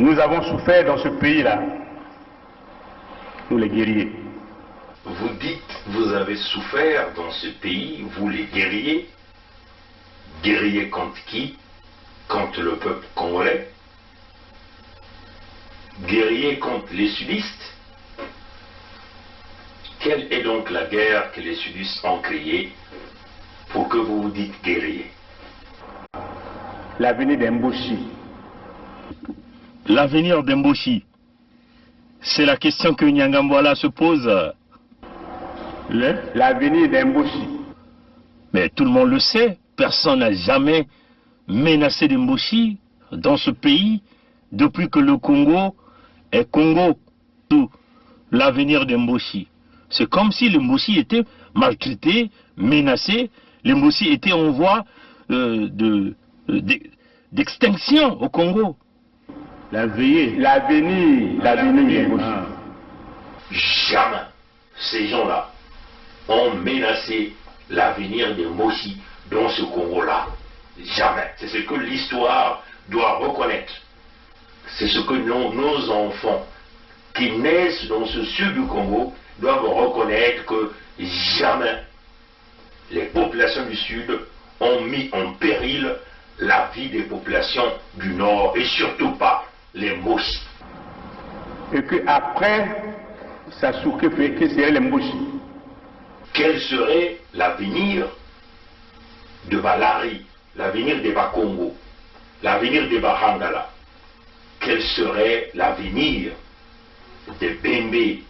Nous avons souffert dans ce pays-là, nous les guerriers. Vous dites, vous avez souffert dans ce pays, vous les guerriers. Guerriers contre qui? Contre le peuple congolais. Guerriers contre les sudistes. Quelle est donc la guerre que les sudistes ont créée pour que vous vous dites guerriers? L'avenir d'Mboshi. L'avenir d'Mboshi, c'est la question que Nyangambwala se pose. L'avenir d'Mboshi. Mais tout le monde le sait, personne n'a jamais menacé d'Mboshi dans ce pays depuis que le Congo est Congo. Tout l'avenir d'Mboshi. C'est comme si l'Mboshi était maltraité, menacé, l'Mboshi était en voie d'extinction au Congo. L'avenir d'Mboshi. Jamais ces gens-là ont menacé l'avenir de Mboshi dans ce Congo-là. Jamais. C'est ce que l'histoire doit reconnaître. C'est ce que nos enfants qui naissent dans ce sud du Congo doivent reconnaître, que jamais les populations du sud ont mis en péril la vie des populations du nord, et surtout pas les Mboshi. Et qu'après, ça souque fait que c'est les Mboshi. Quel serait l'avenir de Balari, l'avenir de Bakongo, l'avenir de Bahangala? Quel serait l'avenir de Bembe,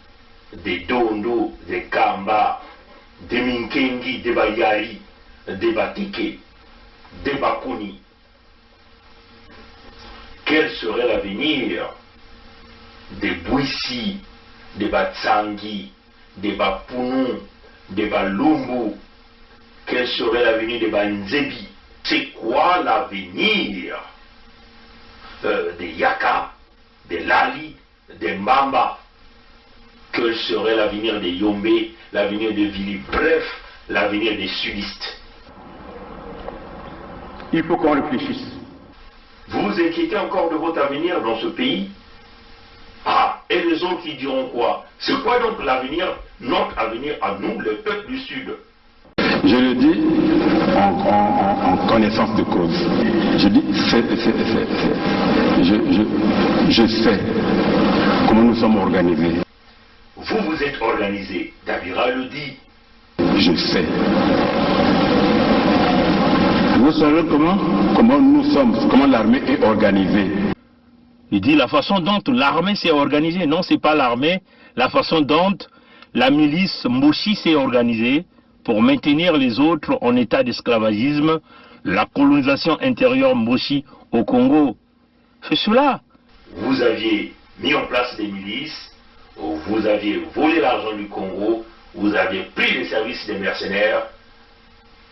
de Dondo, de Kamba, de Minkengi, de Bayari, de Batike, de Bakuni? Quel serait l'avenir de Bouissi, de Batsangi, de Bapounou, de Balumbu? Quel serait l'avenir de Banzebi? C'est quoi l'avenir de Yaka, de Lali, de Mbamba? Quel serait l'avenir de Yombe, l'avenir de Vili? Bref, l'avenir des sudistes. Il faut qu'on réfléchisse. Vous vous inquiétez encore de votre avenir dans ce pays? Ah, et les autres qui diront quoi? C'est quoi donc l'avenir, notre avenir à nous, le peuple du Sud? Je le dis en connaissance de cause. Je dis je sais comment nous sommes organisés. Vous, vous êtes organisé. Davira le dit. Je sais. Vous savez comment nous sommes, comment l'armée est organisée. Il dit la façon dont l'armée s'est organisée. Non, c'est pas l'armée. La façon dont la milice Mboshi s'est organisée pour maintenir les autres en état d'esclavagisme, la colonisation intérieure Mboshi au Congo. C'est cela. Vous aviez mis en place des milices, vous aviez volé l'argent du Congo, vous aviez pris les services des mercenaires.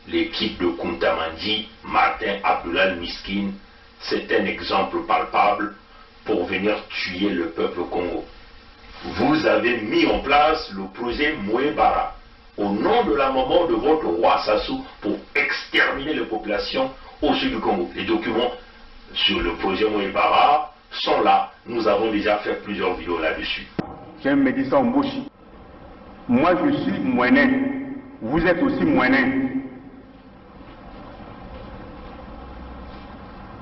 L'équipe de Kuntamandi, Martin Abdoulal Miskin, c'est un exemple palpable pour venir tuer le peuple Congo. Vous avez mis en place le projet Mouébara au nom de la maman de votre roi Sassou pour exterminer les populations au sud du Congo. Les documents sur le projet Mouébara sont là. Nous avons déjà fait plusieurs vidéos là-dessus. J'aime me dire ça en Mboshi. Moi je suis moinen. Vous êtes aussi moinen.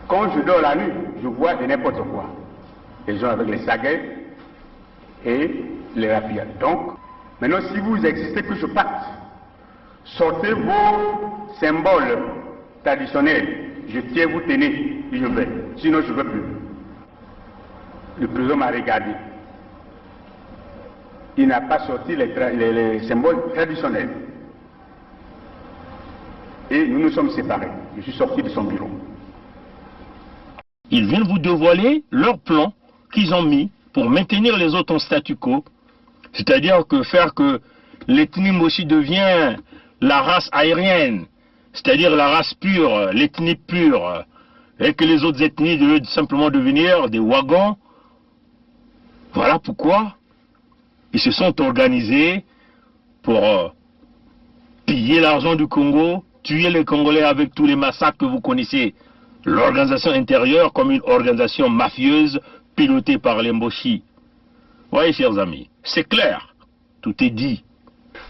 Quand je dors la nuit, je vois de n'importe quoi. Les gens avec les saguets et les rapides. Donc, maintenant, si vous existez que je parte, sortez vos symboles traditionnels. Je tiens, vous tenez, et je vais. Sinon, je ne veux plus. Le président m'a regardé. Il n'a pas sorti les symboles traditionnels. Et nous nous sommes séparés. Je suis sorti de son bureau. Ils viennent vous dévoiler leur plan qu'ils ont mis pour maintenir les autres en statu quo. C'est-à-dire que faire que l'ethnie Mboshi devient la race aérienne, c'est-à-dire la race pure, l'ethnie pure, et que les autres ethnies devaient simplement devenir des wagons. Voilà pourquoi ils se sont organisés pour piller l'argent du Congo, tuer les Congolais avec tous les massacres que vous connaissez. L'organisation intérieure comme une organisation mafieuse, pilotée par les Mboshi. Voyez, chers amis, c'est clair, tout est dit.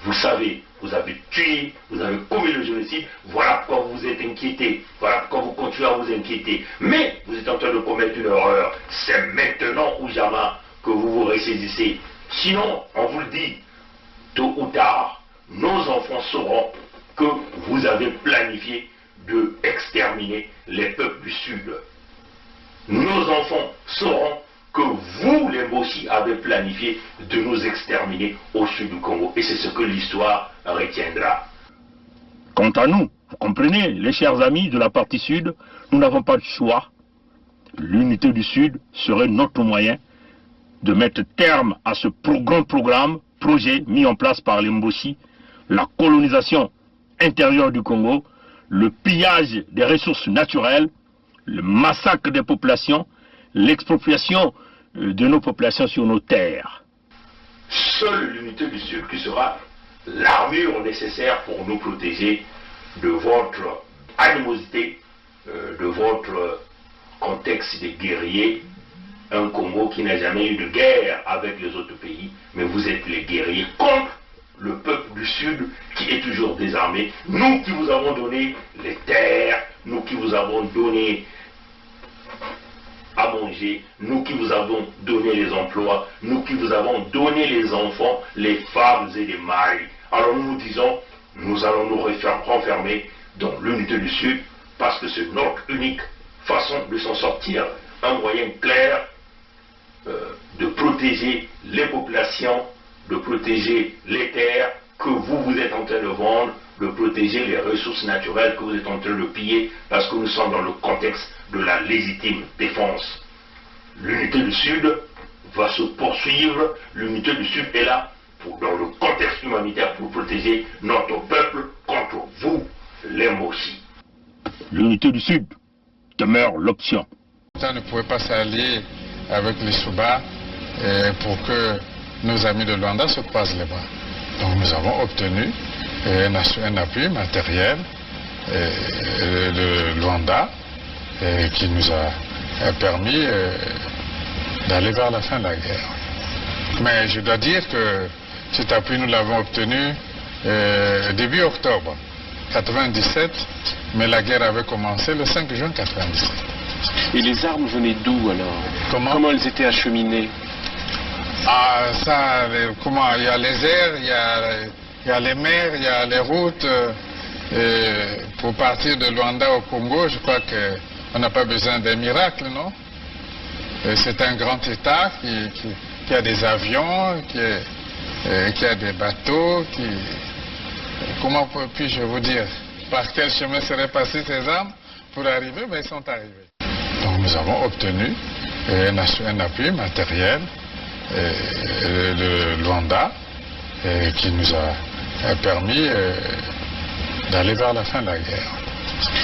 Vous savez, vous avez tué, vous avez commis le génocide, voilà pourquoi vous êtes inquiétés, voilà pourquoi vous continuez à vous inquiéter. Mais vous êtes en train de commettre une erreur. C'est maintenant ou jamais que vous vous ressaisissez. Sinon, on vous le dit, tôt ou tard, nos enfants sauront que vous avez planifié de exterminer les peuples du Sud. Nos enfants sauront que vous, les Mboshi, avez planifié de nous exterminer au sud du Congo. Et c'est ce que l'histoire retiendra. Quant à nous, vous comprenez, les chers amis de la partie sud, nous n'avons pas de choix. L'unité du Sud serait notre moyen de mettre terme à ce projet mis en place par les Mboshi, la colonisation intérieure du Congo, le pillage des ressources naturelles, le massacre des populations, l'expropriation de nos populations sur nos terres. Seule l'unité du Sud qui sera l'armure nécessaire pour nous protéger de votre animosité, de votre contexte de guerrier. Un Congo qui n'a jamais eu de guerre avec les autres pays, mais vous êtes les guerriers contre le peuple du Sud qui est toujours désarmé. Nous qui vous avons donné les terres, nous qui vous avons donné à manger, nous qui vous avons donné les emplois, nous qui vous avons donné les enfants, les femmes et les maris. Alors nous nous disons, nous allons nous renfermer dans l'unité du Sud parce que c'est notre unique façon de s'en sortir. Un moyen clair de protéger les populations, de protéger les terres que vous êtes en train de vendre, de protéger les ressources naturelles que vous êtes en train de piller, parce que nous sommes dans le contexte de la légitime défense. L'unité du Sud va se poursuivre, l'unité du Sud est là, dans le contexte humanitaire, pour protéger notre peuple contre vous, les Mboshi. L'unité du Sud demeure l'option. Ça ne pouvait pas s'allier avec les Souba pour que nos amis de Luanda se croisent les bras. Donc nous avons obtenu un appui matériel de Luanda qui nous a permis d'aller vers la fin de la guerre. Mais je dois dire que cet appui nous l'avons obtenu début octobre 1997, mais la guerre avait commencé le 5 juin 1997. Et les armes venaient d'où alors? Comment elles étaient acheminées? Ah, ça, comment? Il y a les airs, il y a les mers, il y a les routes. Pour partir de Luanda au Congo, je crois qu'on n'a pas besoin d'un miracle, non? C'est un grand État qui a des avions, qui a des bateaux, comment puis-je vous dire? Par quel chemin seraient passées ces armes pour arriver? Mais ils sont arrivés. Donc nous avons obtenu un appui matériel de Luanda qui nous a permis d'aller vers la fin de la guerre.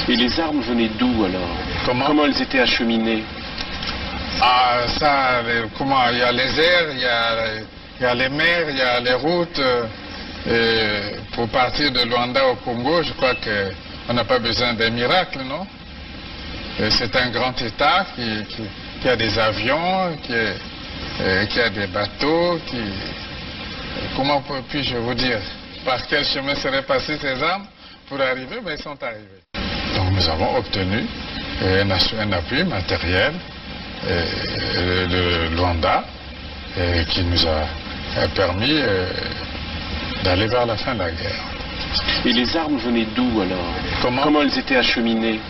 Et les armes venaient d'où alors? Comment elles étaient acheminées? Ah, ça, comment? Il y a les airs, il y a les mers, il y a les routes. Pour partir de Luanda au Congo, je crois qu'on n'a pas besoin d'un miracle, non? C'est un grand État qui a des avions, qui a des bateaux, comment puis-je vous dire? Par quel chemin seraient passées ces armes pour arriver? Mais ils sont arrivés. Donc nous avons obtenu un appui matériel de Luanda qui nous a permis d'aller vers la fin de la guerre. Et les armes venaient d'où alors? Comment elles étaient acheminées?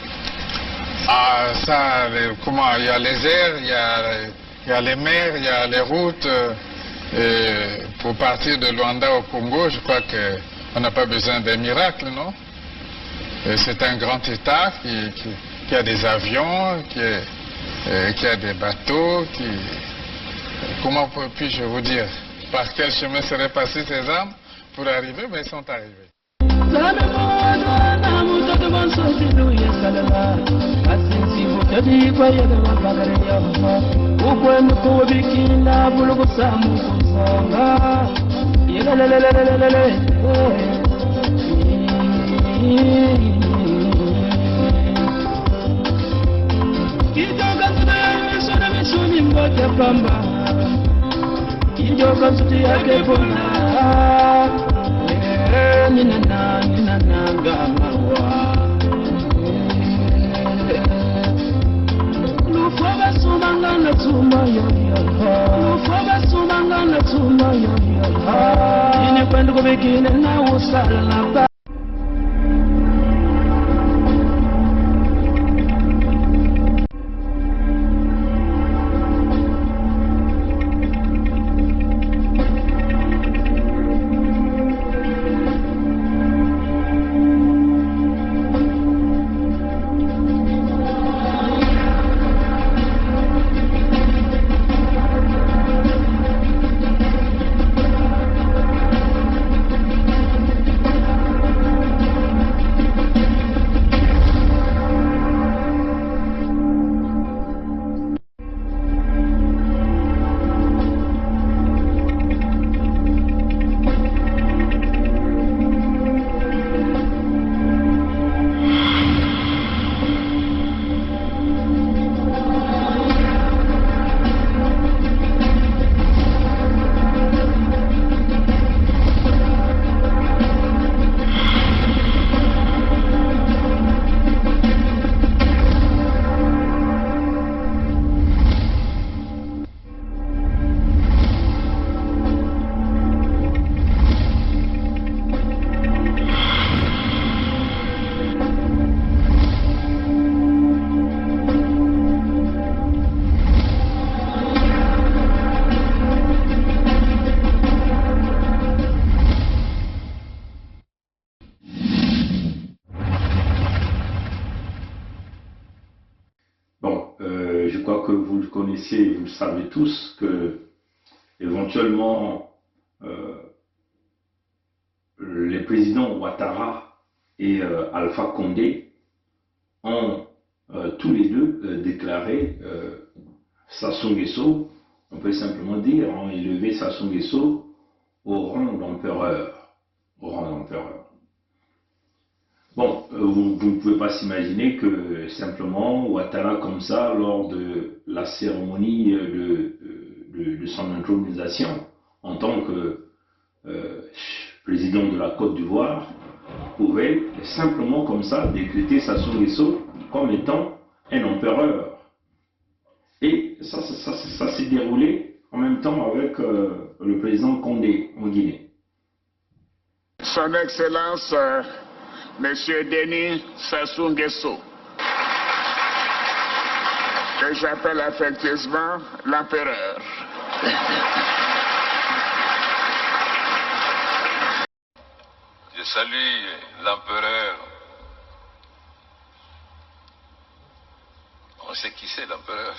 Ah, ça, comment? Il y a les airs, il y a les mers, il y a les routes. Pour partir de Luanda au Congo, je crois qu'on n'a pas besoin d'un miracle, non? C'est un grand État qui a des avions, qui a des bateaux, comment puis-je vous dire? Par quel chemin seraient passées ces armes pour arriver? Mais ils sont arrivés. Kita ngoja pamba Ijoka suti yake pona Nina ngamawa Lufaba sumangana tuma yo Lufaba sumangana tuma yo Ine kwenda kubikine na usala Je crois que vous le connaissez, vous le savez tous, que éventuellement les présidents Ouattara et Alpha Condé ont tous les deux déclaré Sassou Nguesso, on peut simplement dire, ont élevé Sassou Nguesso au rang d'empereur. Bon, vous ne pouvez pas s'imaginer que simplement Ouattara comme ça, lors de la cérémonie de son intronisation en tant que président de la Côte d'Ivoire, pouvait simplement comme ça décréter Sassou Nguesso comme étant un empereur. Et ça s'est déroulé en même temps avec le président Condé en Guinée. Son Excellence Monsieur Denis Sassou Nguesso, que j'appelle affectueusement l'empereur. Je salue l'empereur. On sait qui c'est l'empereur.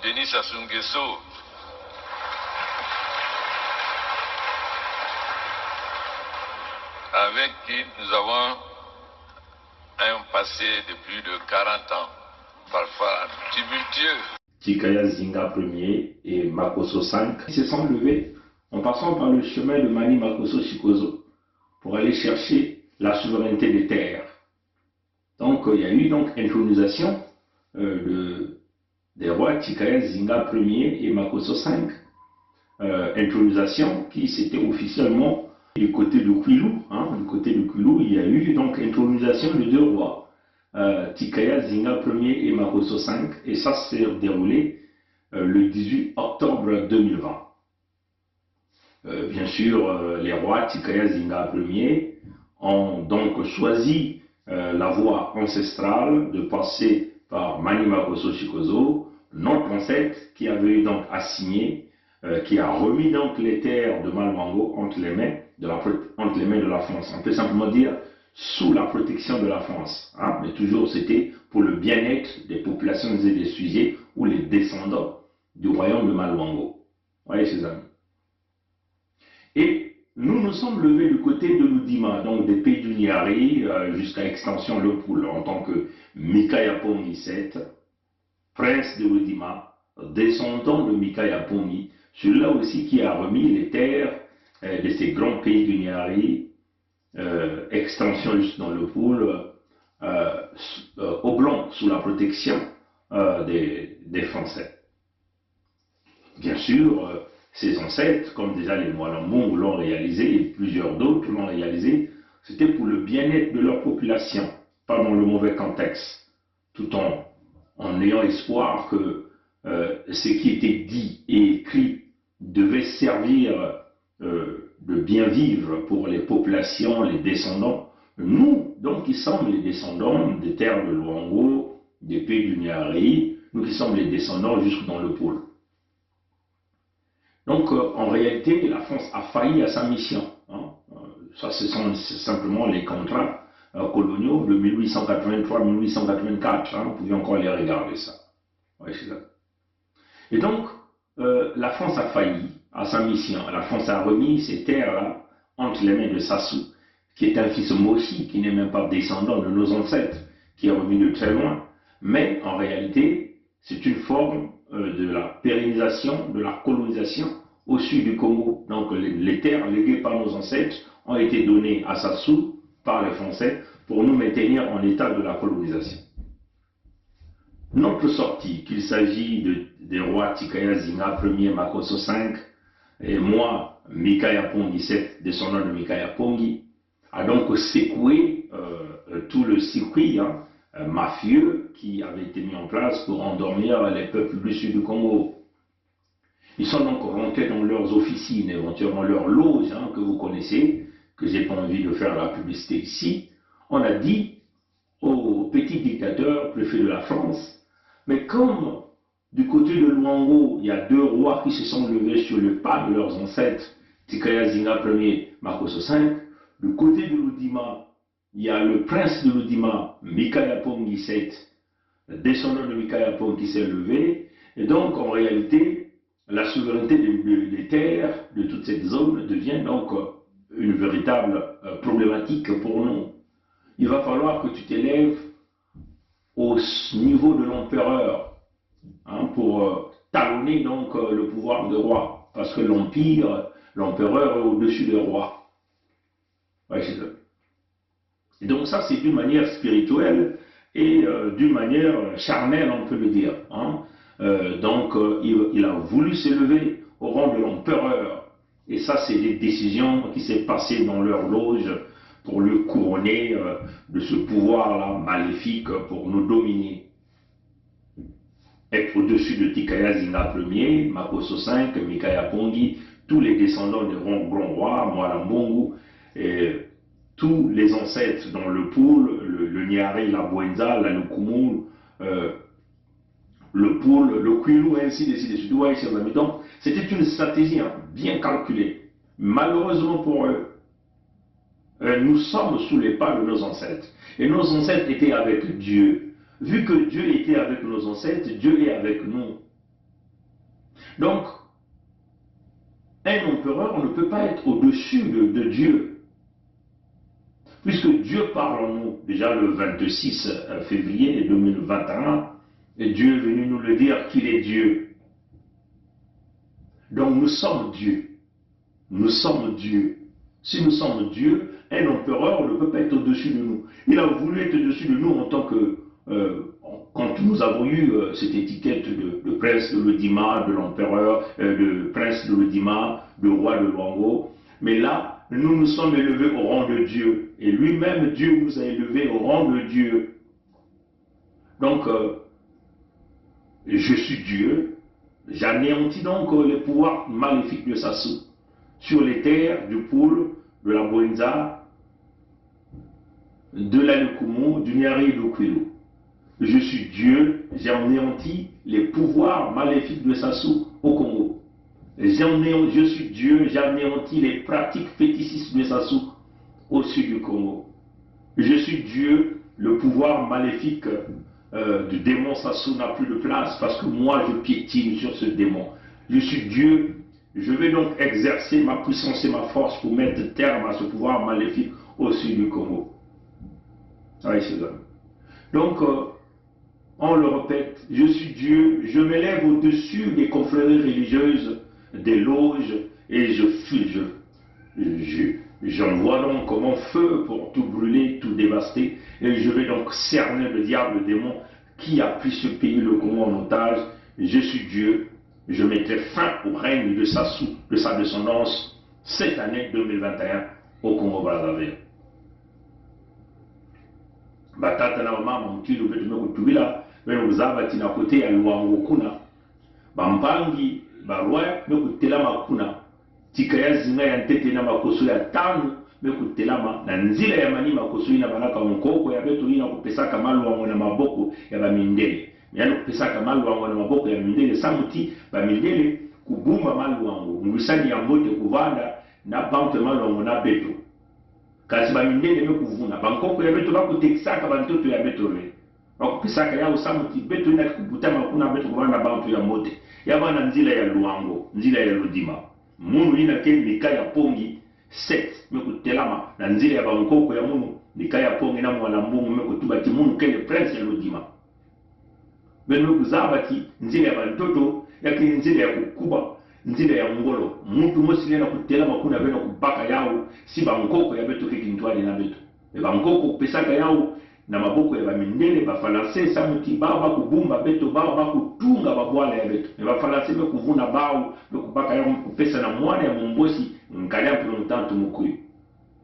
Denis Sassou Nguesso. Avec qui nous avons un passé de plus de 40 ans, parfois tumultueux. Tikaya Zinga Ier et Makosso V se sont levés en passant par le chemin de Mani Makosso Chikozo pour aller chercher la souveraineté des terres. Donc il y a eu donc intronisation des rois Tikaya Zinga Ier et Makosso V. Intronisation qui s'était officiellement du côté de Kwilu, du côté de Kwilu, il y a eu donc intronisation de deux rois, Tikaya Zinga Ier et Makosso V, et ça s'est déroulé le 18 octobre 2020. Bien sûr, les rois Tikaya Zinga Ier ont donc choisi la voie ancestrale de passer par Mani Makosso Chikozo, notre ancêtre qui avait donc assigné, qui a remis donc les terres de Malmango entre les mains de la France. On peut simplement dire sous la protection de la France. Mais toujours c'était pour le bien-être des populations et des sujets ou les descendants du royaume de Malwango. Voyez ces amis. Et nous nous sommes levés du côté de l'Oudima, donc des pays du Niari jusqu'à Extension Le Poule, en tant que Mikaya Pongi VII, prince de l'Oudima, descendant de Mikaya Pongi, celui-là aussi qui a remis les terres de ces grands pays du Niari, extension juste dans le Poule, au blanc, sous la protection des Français. Bien sûr, ces ancêtres, comme déjà les Moalambong l'ont réalisé, et plusieurs d'autres l'ont réalisé, c'était pour le bien-être de leur population, pas dans le mauvais contexte, tout en ayant espoir que ce qui était dit et écrit devait servir de bien vivre pour les populations, les descendants. Nous, donc, qui sommes les descendants des terres de Luango, des pays du Niari, nous qui sommes les descendants jusque dans le pôle. Donc, en réalité, la France a failli à sa mission. Hein. Ça, ce sont simplement les contrats coloniaux de 1883-1884. Hein. Vous pouvez encore les regarder, ça. Ouais, c'est ça. Et donc, la France a failli à sa mission. La France a remis ces terres-là entre les mains de Sassou, qui est un fils Moshi, qui n'est même pas descendant de nos ancêtres, qui est revenu de très loin. Mais en réalité, c'est une forme de la pérennisation, de la colonisation au sud du Congo. Donc les terres léguées par nos ancêtres ont été données à Sassou par les Français pour nous maintenir en état de la colonisation. Notre sortie, qu'il s'agit des rois Tikaya Zinga Ier, Makosso V, et moi, Mikaya Pongi VII, descendant de Mikaya Pongi, a donc secoué tout le circuit mafieux qui avait été mis en place pour endormir les peuples du sud du Congo. Ils sont donc rentrés dans leurs officines, éventuellement leurs loges, que vous connaissez, que j'ai pas envie de faire la publicité ici. On a dit au petit dictateur, préfet de la France, mais comme du côté de Luango, il y a deux rois qui se sont levés sur le pas de leurs ancêtres, Tikaya Zinga Ier, Makosso V, du côté de l'Oudima, il y a le prince de l'Oudima, Mikaya Pongi VII, descendant de Mikaya Pongi qui s'est levé, et donc en réalité, la souveraineté des terres de toute cette zone devient donc une véritable problématique pour nous. Il va falloir que tu t'élèves au niveau de l'empereur pour talonner donc le pouvoir de roi, parce que l'empereur est au-dessus des rois. Ouais, c'est ça. Et donc ça, c'est d'une manière spirituelle et d'une manière charnelle, on peut le dire. Donc il a voulu s'élever au rang de l'empereur. Et ça, c'est des décisions qui s'est passées dans leur loge pour le couronner de ce pouvoir-là maléfique pour nous dominer. Être au-dessus de Tikaya Zinga Ier, Makosso V, Mikaya Pongi, tous les descendants des grands rois, Moalambongo, et tous les ancêtres dans le Poul, le Niari, la Bwenza, la Lukumu, le Poul, le Kwilu, ainsi de suite. Donc, c'était une stratégie bien calculée. Malheureusement pour eux, nous sommes sous les pas de nos ancêtres. Et nos ancêtres étaient avec Dieu. Vu que Dieu était avec nos ancêtres, Dieu est avec nous. Donc, un empereur ne peut pas être au-dessus de Dieu. Puisque Dieu parle en nous, déjà le 26 février 2021, et Dieu est venu nous le dire qu'il est Dieu. Donc nous sommes Dieu. Nous sommes Dieu. Si nous sommes Dieu, un empereur ne peut pas être au-dessus de nous. Il a voulu être au-dessus de nous en tant que, quand nous avons eu cette étiquette de prince de l'Oudima, de l'empereur, de prince de l'Oudima, de roi de Luango, mais là, nous nous sommes élevés au rang de Dieu. Et lui-même, Dieu nous a élevés au rang de Dieu. Donc, je suis Dieu. J'anéantis donc les pouvoirs maléfiques de Sassou sur les terres du Poul, de la Bwenza, de la Lukumu, du Niari et du Kwilu. Je suis Dieu. J'ai anéanti les pouvoirs maléfiques de Sassou au Congo. Je suis Dieu, j'ai anéanti les pratiques fétichistes de Sassou au sud du Congo. Je suis Dieu, le pouvoir maléfique du démon Sassou n'a plus de place parce que moi je piétine sur ce démon. Je suis Dieu, je vais donc exercer ma puissance et ma force pour mettre terme à ce pouvoir maléfique au sud du Congo. Oui, c'est ça. Donc, on le répète, je suis Dieu, je m'élève au-dessus des confréries religieuses, des loges, et J'envoie donc mon feu pour tout brûler, tout dévaster, et je vais donc cerner le diable, le démon, qui a pris ce pays, le Congo, en otage. Je suis Dieu, je mettrai fin au règne de sa descendance cette année 2021 au Congo-Brazzaville. Batata na mama mkilo betu mekutubila beno uzabati na kote ya luwango kuna bampangi barwa mekutelama kuna tika ya zinga ya ntete na makoso ya tano mekutelama na nzila ya mani makoso ina banaka mkoko ya betu ina kupesaka maluwango na maboko ya bamindele yani kupesaka maluwango na maboko ya mindele samuti bamindele kubumba maluwango ngusani ya mbote kuvanda na bampe maluwango na betu kasi bamindele mekuvuna bankoko ya betu bakutekisaka bantoto ya betu le bakupesaka ya usamuti betu ina kubutama kuna betu kuvanda bantu ya mbote ya bana nzila ya luwango nzila ya ludima munu ina ke mika ya pongi 7 mekutelama na nzila ya bankoko ya munu mika ya pongi na mwana mbungu mekutubati munu kele prince ya ludima beno kuzabati nzila ya bantoto yake nzila ya kukuba nzila ya ngolo muntu mosile na kutelama kuna beno kubaka yao si bankoko ya beto kekintwali na beto bankoko kupesaka yao na maboko ya bamindele bafalanse samuti baba kubumba beto baba kutunga babwala ya beto bafalanse bekuvuna bao bekubaka yao kupesa na mwana ya mombosi nkalia mpilo mtantu mukuyu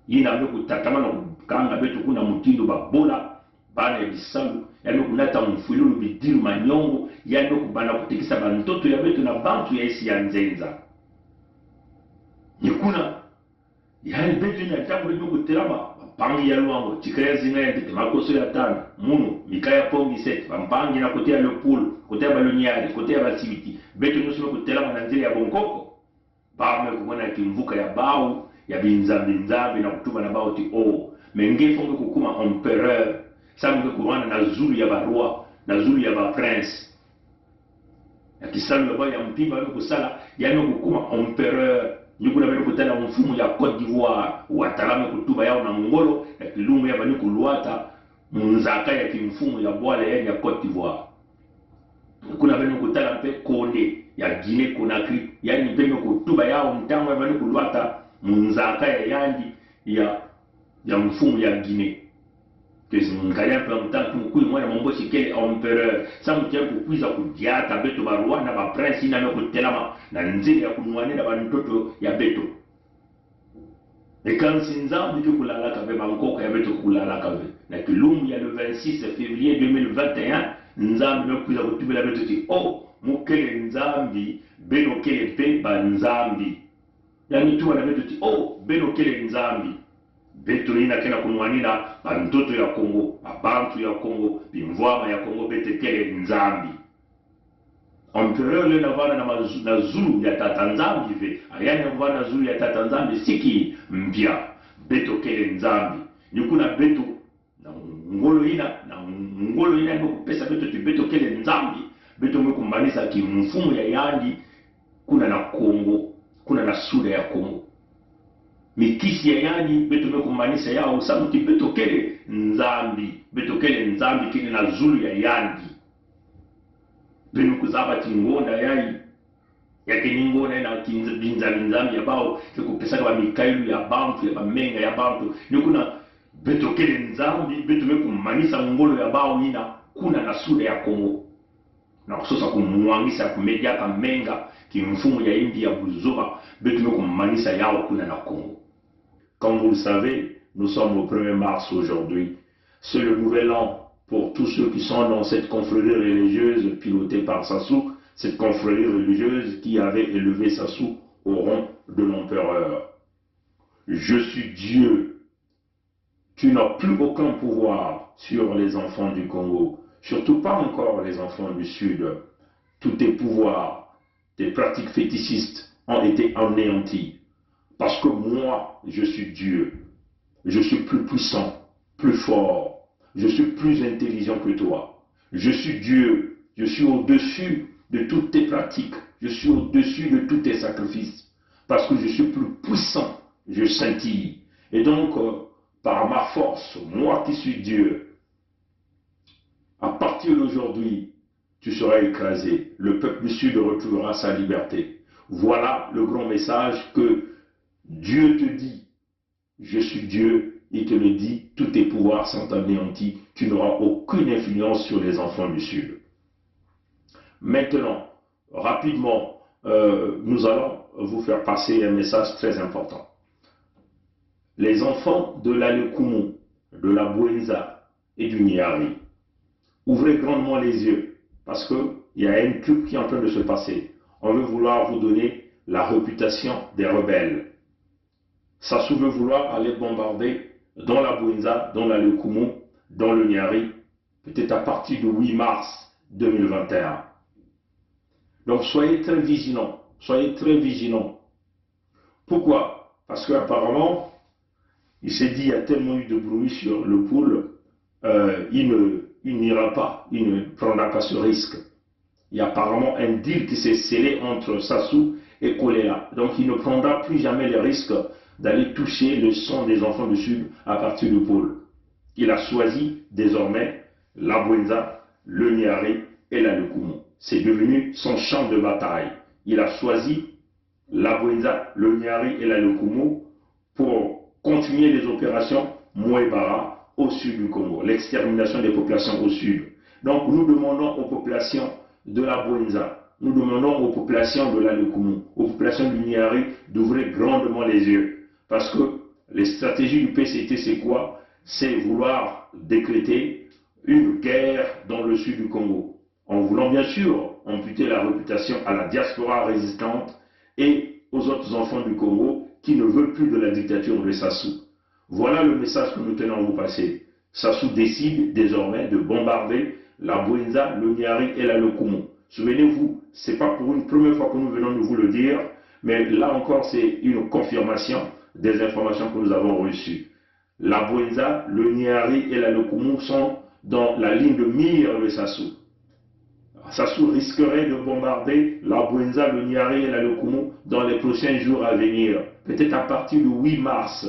yina bekutatama na kukanga beto kuna mutindo babola bana ya bisalu yani kunata mfululu bidiru manyongo yani kubana kutikisa bantoto ya betu na bantu ya isi ya nzenza nikuna yani betu ina tangu libu kutelama pangi ya luango chikaya zinga ya tete makoso ya tano munu mikaya pongi 7 pampangi na kote ya lepulu kote ya baloniari kote ya basibiti betu nusime kutelama na nzile ya bonkoko bame kumona kimvuka ya bau ya binzambi na kutuba na bao ti mengefonge kukuma empereur samuke kuwana na zulu ya barua na zulu ya baprince ya kisalu ya ba ya mpimba ya kusala ya kukuma empereur nyukuna beno kutana mfumu ya Côte d'Ivoire watalame kutuba yao na ngolo ya kilungu ya bani kuluata munzaka ya kimfumu ya bwala ya Côte d'Ivoire kuna beno kutana pe Konde ya Guinée Conakry yani beno kutuba yao mtango ya bani kuluata munzaka ya yandi ya mfumu ya Guinée kesi mkalia pa mtangu mkuu mwana momboshi kele empereur samutia kukuiza kudiata beto barua na ba prince ina kutelama na nzili ya kunwane na bantoto ya beto ekansi nzambi kulala kabe bankoko ya beto kulala kabe na kilumbu ya le 26 février 2021 nzambi kukuiza kutubela beto ti mukele nzambi beno kele pe banzambi yani tuwa na beto ti beno kele nzambi beto ina kena kunwanina bantoto ya Kongo abantu ya Kongo bimvwama ya Kongo betekele nzambi empereur le navana na zulu ya tatanzambi ve ayane mvana zulu ya tatanzambi siki mbia beto kele nzambi nikuna beto na ngolo ina ndo kupesa beto ti beto kele nzambi beto mwekumbanisa ki mfumu ya yandi kuna na Kongo kuna na suda ya Kongo mikisi ya yani beto mekumbanisa yao samuti beto kele nzambi kile na zulu ya yandi benu kuzabati ngonda yai yake ningona na binzambi ya bao kukupesaka ba mikailu ya bantu ya bamenga ya bantu nikuna beto kele nzambi beto mekumbanisa ngolo ya bao nina kuna na suda ya Kongo na kusosa kumwangisa kumedia kamenga kimfumu ya India buzoba beto mekumbanisa yao kuna na Kongo. Comme vous le savez, nous sommes au 1er mars aujourd'hui. C'est le nouvel an pour tous ceux qui sont dans cette confrérie religieuse pilotée par Sassou, cette confrérie religieuse qui avait élevé Sassou au rang de l'empereur. Je suis Dieu. Tu n'as plus aucun pouvoir sur les enfants du Congo, surtout pas encore les enfants du Sud. Tous tes pouvoirs, tes pratiques fétichistes ont été anéantis. Parce que moi, je suis Dieu. Je suis plus puissant, plus fort. Je suis plus intelligent que toi. Je suis Dieu. Je suis au-dessus de toutes tes pratiques. Je suis au-dessus de tous tes sacrifices. Parce que je suis plus puissant. Je scintille. Et donc, par ma force, moi qui suis Dieu, à partir d'aujourd'hui, tu seras écrasé. Le peuple du Sud retrouvera sa liberté. Voilà le grand message que Dieu te dit, je suis Dieu, il te le dit, tous tes pouvoirs sont anéantis, tu n'auras aucune influence sur les enfants du Sud. Maintenant, rapidement, nous allons vous faire passer un message très important. Les enfants de l'Alekumu, de la Bouenza et du Niari, ouvrez grandement les yeux, parce qu'il y a un truc qui est en train de se passer. On veut vouloir vous donner la réputation des rebelles. Sassou veut vouloir aller bombarder dans la Bouenza, dans l'Alekumu, dans le Niari, peut-être à partir du 8 mars 2021. Donc soyez très vigilants, soyez très vigilants. Pourquoi? Parce qu'apparemment, il s'est dit, il y a tellement eu de bruit sur le pool, il n'ira pas, il ne prendra pas ce risque. Il y a apparemment un deal qui s'est scellé entre Sassou et Kolela. Donc il ne prendra plus jamais le risque d'aller toucher le sang des enfants du Sud à partir du pôle. Il a choisi désormais la Bouenza, le Niari et l'Alekumu. C'est devenu son champ de bataille. Il a choisi la Bouenza, le Niari et l'Alekumu pour continuer les opérations Mouébara au sud du Congo, l'extermination des populations au sud. Donc nous demandons aux populations de la Bouenza, nous demandons aux populations de l'Alekumu, aux populations du Niari d'ouvrir grandement les yeux. Parce que les stratégies du PCT, c'est quoi? C'est vouloir décréter une guerre dans le sud du Congo, en voulant bien sûr amputer la réputation à la diaspora résistante et aux autres enfants du Congo qui ne veulent plus de la dictature de Sassou. Voilà le message que nous tenons à vous passer. Sassou décide désormais de bombarder la Bouenza, le Niari et l'Alekumu. Souvenez-vous, ce n'est pas pour une première fois que nous venons de vous le dire, mais là encore c'est une confirmation des informations que nous avons reçues. La Bouenza, le Niari et l'Alekumu sont dans la ligne de mire de Sassou. Sassou risquerait de bombarder la Bouenza, le Niari et l'Alekumu dans les prochains jours à venir, peut-être à partir du 8 mars.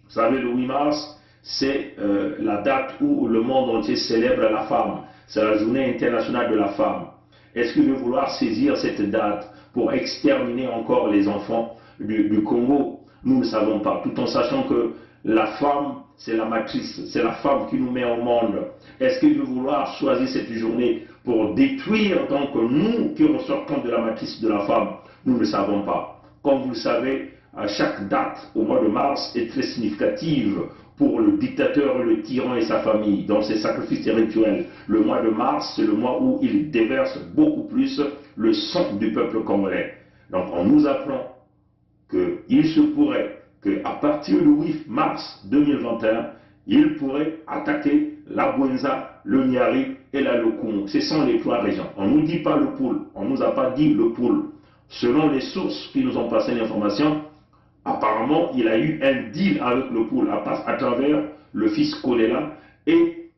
Vous savez, le 8 mars, c'est la date où le monde entier célèbre la femme. C'est la journée internationale de la femme. Est-ce qu'il veut vouloir saisir cette date pour exterminer encore les enfants du Congo? Nous ne savons pas, tout en sachant que la femme, c'est la matrice, c'est la femme qui nous met au monde. Est-ce qu'il veut vouloir choisir cette journée pour détruire donc nous qui ressortons de la matrice de la femme? Nous ne le savons pas. Comme vous le savez, à chaque date au mois de mars est très significative pour le dictateur, le tyran et sa famille, dans ses sacrifices rituels. Le mois de mars, c'est le mois où il déverse beaucoup plus le sang du peuple congolais. Donc on nous apprend qu'il se pourrait qu'à partir du 8 mars 2021, il pourrait attaquer la Bouenza, le Niari et l'Alekumu. Ce sont les trois régions. On ne nous dit pas le pool, on ne nous a pas dit le pool. Selon les sources qui nous ont passé l'information, apparemment, il a eu un deal avec le pool à travers le fils Kolela et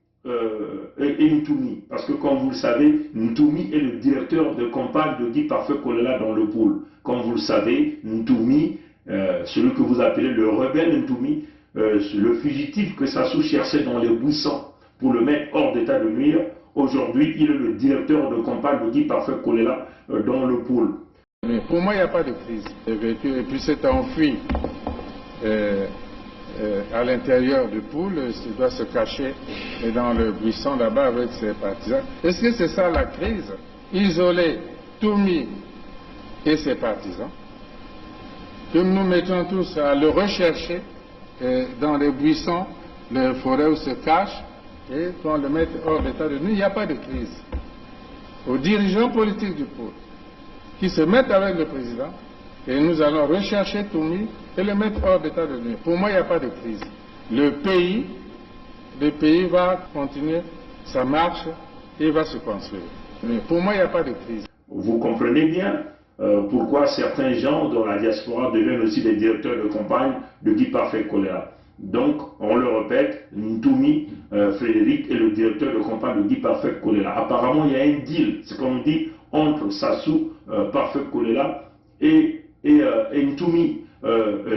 Ntumi. Parce que comme vous le savez, Ntumi est le directeur de campagne de Guy Parfait Kolela dans le pool. Comme vous le savez, Ntumi, celui que vous appelez le rebelle Ntumi, le fugitif que Sassou cherchait dans les buissons pour le mettre hors d'état de nuire, aujourd'hui il est le directeur de campagne de Guy Parfait Kolela dans le pool. Mais pour moi, il n'y a pas de crise. Le véhicule, et puis c'est enfui à l'intérieur du pool, il doit se cacher dans le buisson là-bas avec ses partisans. Est-ce que c'est ça la crise? Isoler Toumi et ses partisans, que nous mettons tous à le rechercher dans les buissons, les forêts où se cache, et qu'on le mette hors d'état de nuire. Il n'y a pas de crise. Aux dirigeants politiques du pool, qui se mettent avec le président, et nous allons rechercher Toumi et le mettre hors d'état de nuire. Pour moi, il n'y a pas de crise. Le pays va continuer sa marche et va se construire. Mais pour moi, il n'y a pas de crise. Vous comprenez bien pourquoi certains gens dans la diaspora deviennent aussi des directeurs de campagne de Guy Parfait Kolela. Donc, on le répète, Ntumi Frédéric est le directeur de campagne de Guy Parfait Kolela. Apparemment, il y a un deal, c'est comme on dit, entre Sassou Parfait Kolela et Ntumi.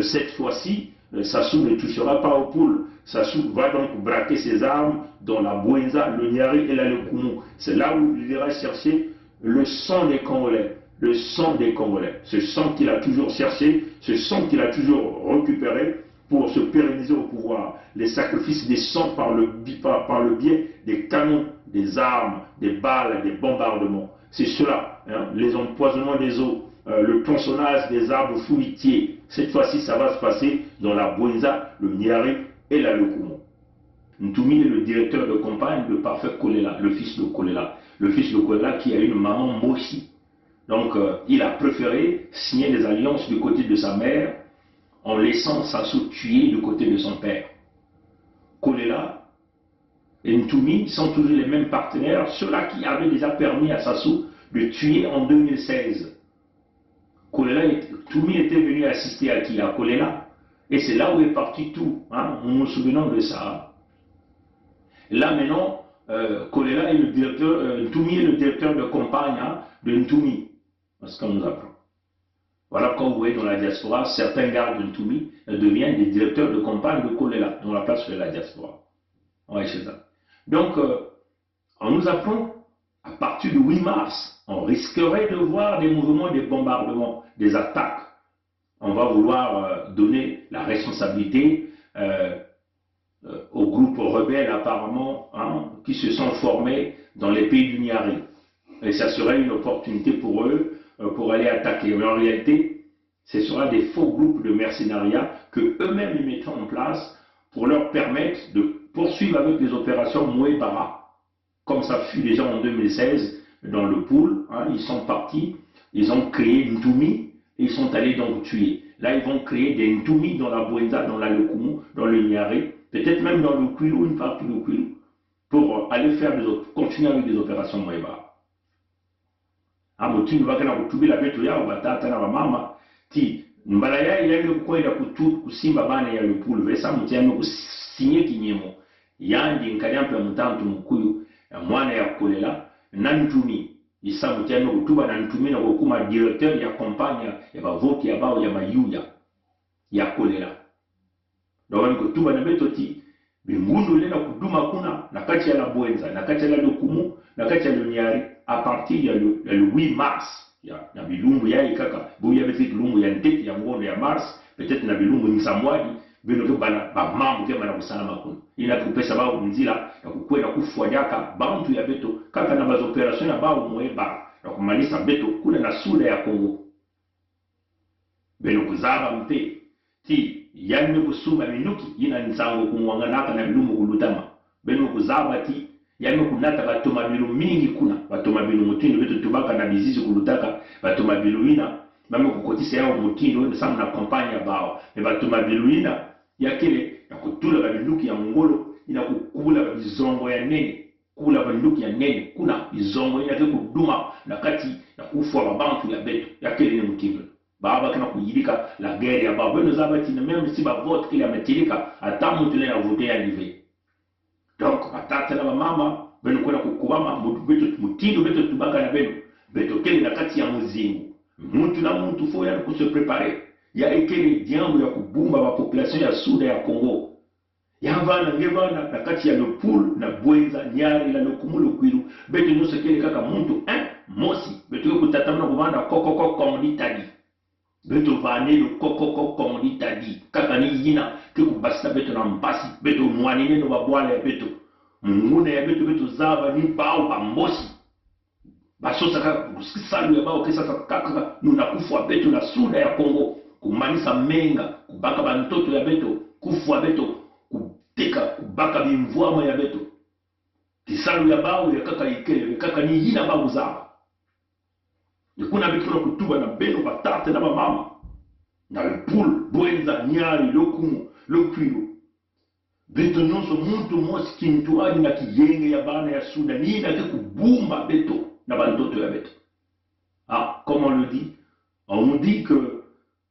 Cette fois-ci, Sassou ne touchera pas au pool. Sassou va donc braquer ses armes dans la Bouenza, le Niari et l'Alekumu. C'est là où il ira chercher le sang des Congolais. Le sang des Congolais. Ce sang qu'il a toujours cherché, ce sang qu'il a toujours récupéré pour se pérenniser au pouvoir. Les sacrifices des sangs par le biais des canons, des armes, des balles, des bombardements. C'est cela, hein, les empoisonnements des eaux, le tronçonnage des arbres fruitiers. Cette fois-ci, ça va se passer dans la Bwenza, le Niari et la Lokumo. Ntoumi est le directeur de campagne de Parfait Kolela, le fils de Kolela. Le fils de Kolela qui a une maman Moshi. Donc, il a préféré signer des alliances du côté de sa mère en laissant Sassou tuer du côté de son père. Kolela et Ntoumi sont toujours les mêmes partenaires, ceux-là qui avaient déjà permis à Sassou de tuer en 2016. Ntoumi était venu assister à qui? À Kolela. Et c'est là où est parti tout. Hein? Nous nous souvenons de ça. Là maintenant, Kolela est le directeur, Ntoumi est le directeur de campagne, hein, de Ntoumi. Parce qu'on nous apprend. Voilà, comme vous voyez dans la diaspora, certains gardes de Ntoumi deviennent des directeurs de campagne de Kolela, dans la place de la diaspora. Ouais, c'est ça. Donc, on nous apprend, à partir du 8 mars, on risquerait de voir des mouvements, des bombardements, des attaques. On va vouloir donner la responsabilité aux groupes rebelles, apparemment, hein, qui se sont formés dans les pays du Niari. Et ça serait une opportunité pour eux pour aller attaquer. Mais en réalité, ce sera des faux groupes de mercenariat que eux-mêmes ils mettront en place pour leur permettre de poursuivre avec les opérations Mouébara. Comme ça fut déjà en 2016 dans le pool, hein, ils sont partis, ils ont créé Ntoumi et ils sont allés donc tuer. Là, ils vont créer des Ntoumi dans la Bwenza, dans la Lokumu, dans le Niari, peut-être même dans le Kwilu, une partie du Kwilu, pour aller faire continuer avec des opérations Mouébara. Amotini wakana kutubila betu yao batata na mama ti mbala ya ile kwenda kusimba bana ya lupulu vesa mutiano kusinye kinyemo yandi nkanyampa mutantu mkuyu mwana ya Kolela na Ntumi isa mutiano kutuba na Ntumi na kuma directeur ya kampanya ya bavoti ya bao ya mayuya ya Kolela donc kutuba na betu ti bingundu lena kuduma kuna na kati ya la Bwenza na kati ya la Lokumu na kati ya Niari à partir du 8 mars, il y a Bilumbu, il y a Ikaka, il y a Bilumbu, il y a Nteti, il y a Ngondo, il y a Mars, peut-être il y a Bilumbu, Nsamwadi, il y a Mamu, il y a Mamu, il y a Coupé Saba, il y a Coupé, il y a Koufuadiaka, Bantu, il y a Beto, quand on a des opérations, il y a Bao, Moueba, donc Manisa Beto, il y a Souda, il y a Congo. Beno Kuzaba Mpe, Ti, Yann Kusuma Minuki, il y a Nsango, Kumwanganaka, na Bilumbu, Kulutama, Beno Kuzaba Ti, yano kunata batomabilu mingi kuna batomabilu mutindo beto tubaka na bizizi kulutaka batomabilu ina mama kukotisa yao mutindo ndio sana na kampanya bao ne batomabilu ina yakile ya kutula babiluki ya ngolo ina kukula bizongo ya nene kula babiluki ya nene kuna bizongo ina kuduma na kati ya kufa babantu ya beto yakile ni mutindo baba kana kuyidika la guerre ya baba beno zabati na même si ba vote kile ametirika atamu tule na vote ya live. Donc, batata na mama, beno kwenda kukubama, mutindo beto tubaka na beno, beto kele na kati ya muzingu. Muntu na muntu fo ya se préparer. Ya ekele diambo ya kubumba ba population ya Suda ya Congo. Ya vana ngevana na kati ya Lopul na Bwenza, Niari na Lokumu Kwilu, beto nyose kele kaka muntu, mosi, beto kutatamna kubanda kokoko comme l'Italie. Beto vane le kokoko comme l'Italie. Kaka ni yina ke kubasta beto na mpasi, beto mwanine no babwale ya beto. Mungune ya beto zava ni bao bambosi. Basosa kaka kusisalu ya bao kesa kaka nuna kufu beto na Suda ya Congo. Kumanisa menga, kubaka bantoto ya beto, kufu beto, kubeka, kubaka bimvuamo ya beto. Kisalu ya bao ya kaka ikele, kaka ni yina bao zava. Kuna beto na kutuba na beno batate na mama. Na le poule, Bwenza, Niari, Lokumu, Lokwilu. Beto nyonso muntu mosi kintuadi na kiyenge ya bana ya Suda. Ni na kubumba beto na bantoto ya beto. Ah, comme on le dit, on nous dit que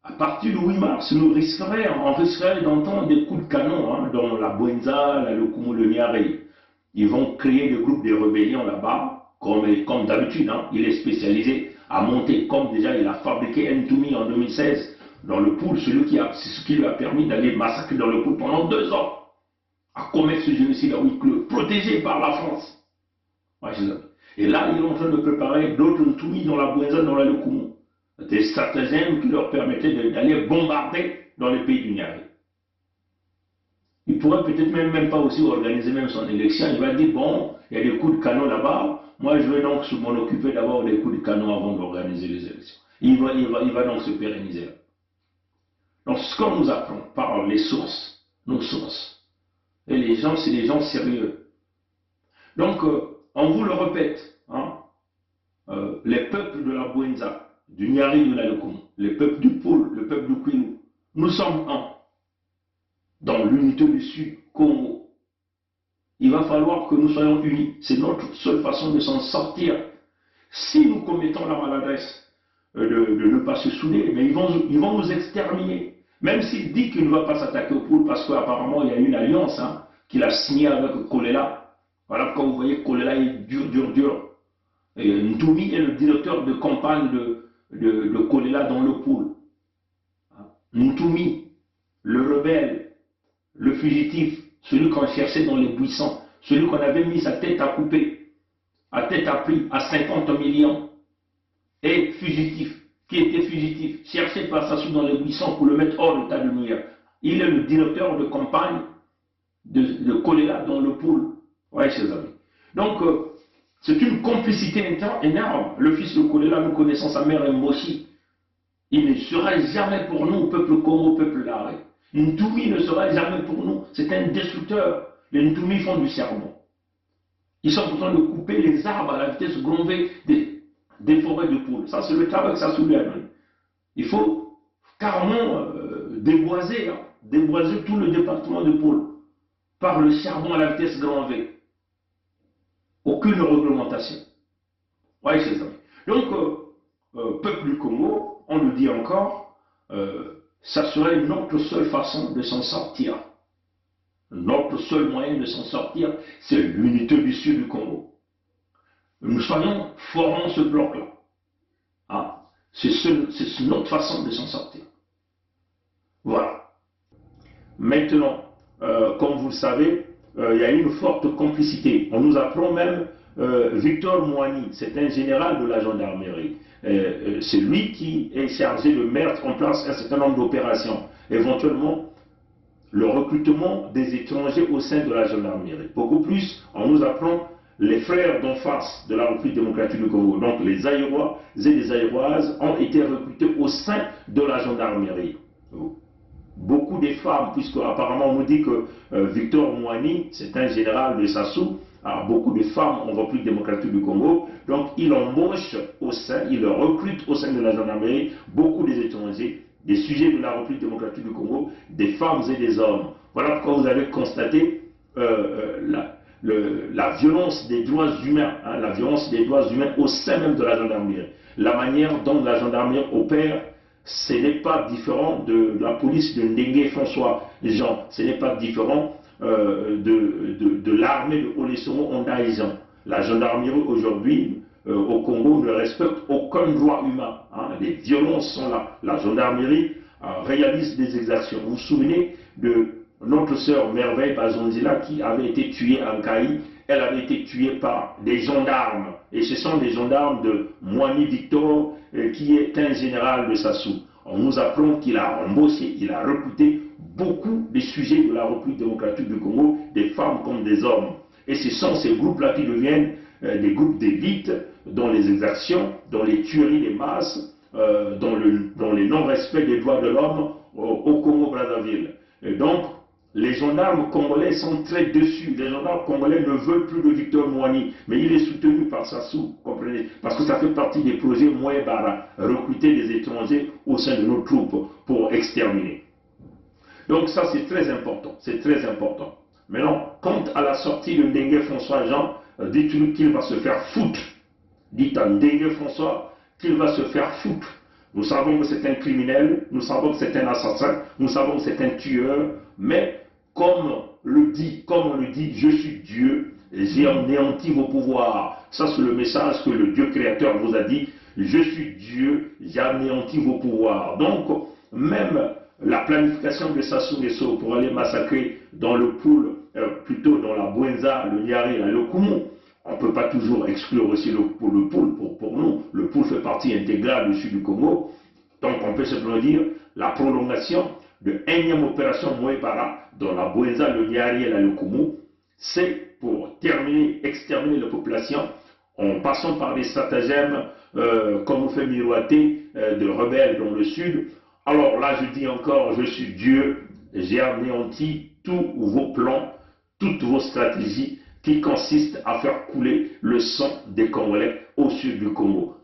à partir du 8 mars, on risquerait d'entendre des coups de canon hein, dans la Bwenza, la Lokumu, le Niari. Ils vont créer des groupes de rébellion là-bas, comme d'habitude. Hein, il est spécialisé à monter, comme déjà il a fabriqué Ntoumi en 2016 dans le pool, c'est ce qui lui a permis d'aller massacrer dans le pool pendant 2 ans, à commettre ce génocide à huis clos, protégé par la France. Ouais, et là, ils sont en train de préparer d'autres Ntoumi dans la Bwenza, dans la Lokumu. Des stratagèmes qui leur permettaient d'aller bombarder dans les pays du Niari. Il ne pourrait peut-être même pas aussi organiser même son élection. Il va dire, bon, il y a des coups de canon là-bas, moi je vais donc m'en occuper d'abord des coups de canon avant d'organiser les élections. Il va donc se pérenniser là. Donc ce qu'on nous apprend par les sources, nos sources, et les gens, c'est des gens sérieux. Donc, on vous le répète, hein, les peuples de la Bwenza, du Nyari de la Lokomo, les peuples du Poul, le peuple du Kwilu, nous sommes un dans l'unité du Sud Congo. Il va falloir que nous soyons unis. C'est notre seule façon de s'en sortir. Si nous commettons la maladresse de ne pas se souder, mais ils vont nous exterminer. Même s'il dit qu'il ne va pas s'attaquer au Poul, parce qu'apparemment il y a une alliance qu'il a signée avec Kolela. Voilà pourquoi vous voyez Kolela est dur. Et Ntoumi est le directeur de campagne de Kolela dans le Poul. Ntoumi, le rebelle, le fugitif, celui qu'on cherchait dans les buissons, celui qu'on avait mis sa tête à couper, à tête à prix, à 50 millions, et fugitif, qui était fugitif, cherché par Sassou dans les buissons pour le mettre hors d'état de nuire. Il est le directeur de campagne de Kolela dans le Poul. Oui, chers amis. Donc, c'est une complicité énorme. Le fils de Kolela, nous connaissons sa mère Mboshi. Il ne sera jamais pour nous, peuple Congo, peuple Laré. Ntoumi ne sera jamais pour nous. C'est un destructeur. Les Ntoumi font du charbon. Ils sont en train de couper les arbres à la vitesse grand V des forêts de Poul. Ça, c'est le travail que ça soulève. Il faut carrément déboiser tout le département de Poul par le charbon à la vitesse grand V. Aucune réglementation. Oui, c'est ça. Donc, peuple du Congo, on le dit encore, ça serait notre seule façon de s'en sortir. Notre seul moyen de s'en sortir, c'est l'unité du Sud du Congo. Nous formons ce bloc-là. Ah, c'est notre façon de s'en sortir. Voilà. Maintenant, comme vous le savez, il y a une forte complicité. On nous apprend même Victor Moani, c'est un général de la gendarmerie. C'est lui qui est chargé de mettre en place un certain nombre d'opérations, éventuellement le recrutement des étrangers au sein de la gendarmerie. Beaucoup plus, on nous apprend les frères d'en face de la République démocratique du Congo, donc les Aïrois et les Aïroises, ont été recrutés au sein de la gendarmerie. Beaucoup de femmes, puisque apparemment on nous dit que Victor Moani, c'est un général de Sassou, a beaucoup de femmes en République démocratique du Congo, donc il embauche au sein, il recrute au sein de la gendarmerie beaucoup des étrangers, des sujets de la République démocratique du Congo, des femmes et des hommes. Voilà pourquoi vous avez constaté la violence des droits humains, la violence des droits humains au sein même de la gendarmerie. La manière dont la gendarmerie opère, ce n'est pas différent de la police de Ndenge François Jean, ce n'est pas différent de l'armée de Olesoro Ondaïsan. La gendarmerie aujourd'hui au Congo ne respecte aucun droit humain. Les violences sont là. La gendarmerie réalise des exactions. Vous vous souvenez de notre sœur Merveille Bazonzila qui avait été tuée en Caï. Elle avait été tuée par des gendarmes. Et ce sont des gendarmes de Moani Victor, qui est un général de Sassou. On nous apprend qu'il a embauché, il a recruté beaucoup de sujets de la République démocratique du Congo, des femmes comme des hommes. Et ce sont ces groupes-là qui deviennent des groupes d'élite dans les exactions, dans les tueries des masses, dans le non-respect des droits de l'homme au Congo-Brazzaville. Donc, les gendarmes congolais sont très déçus. Les gendarmes congolais ne veulent plus de Victor Moani, mais il est soutenu par Sassou, comprenez, parce que ça fait partie des projets Mouébara, recruter des étrangers au sein de nos troupes pour exterminer. Donc ça c'est très important, c'est très important. Maintenant, quant à la sortie de Ndenge François Jean, dites-lui qu'il va se faire foutre. Dites à Ndenge François qu'il va se faire foutre. Nous savons que c'est un criminel, nous savons que c'est un assassin, nous savons que c'est un tueur, mais comme on le dit, je suis Dieu, j'ai anéanti vos pouvoirs. Ça c'est le message que le Dieu créateur vous a dit, je suis Dieu, j'ai anéanti vos pouvoirs. Donc, même la planification de Sassou Nguesso pour aller massacrer dans le Poul, plutôt dans la Bwenza, le Nyari, le Koumou, on ne peut pas toujours exclure aussi le Poul pour nous. Le Poul fait partie intégrale du sud du Congo. Donc on peut simplement dire la prolongation de énième opération Moepara dans la Bouenza, le Niari et la Lokumu, c'est pour exterminer la population en passant par des stratagèmes comme vous fait miroiter de rebelles dans le sud. Alors là, je dis encore, je suis Dieu, j'ai anéanti tous vos plans, toutes vos stratégies qui consistent à faire couler le sang des Congolais au sud du Congo.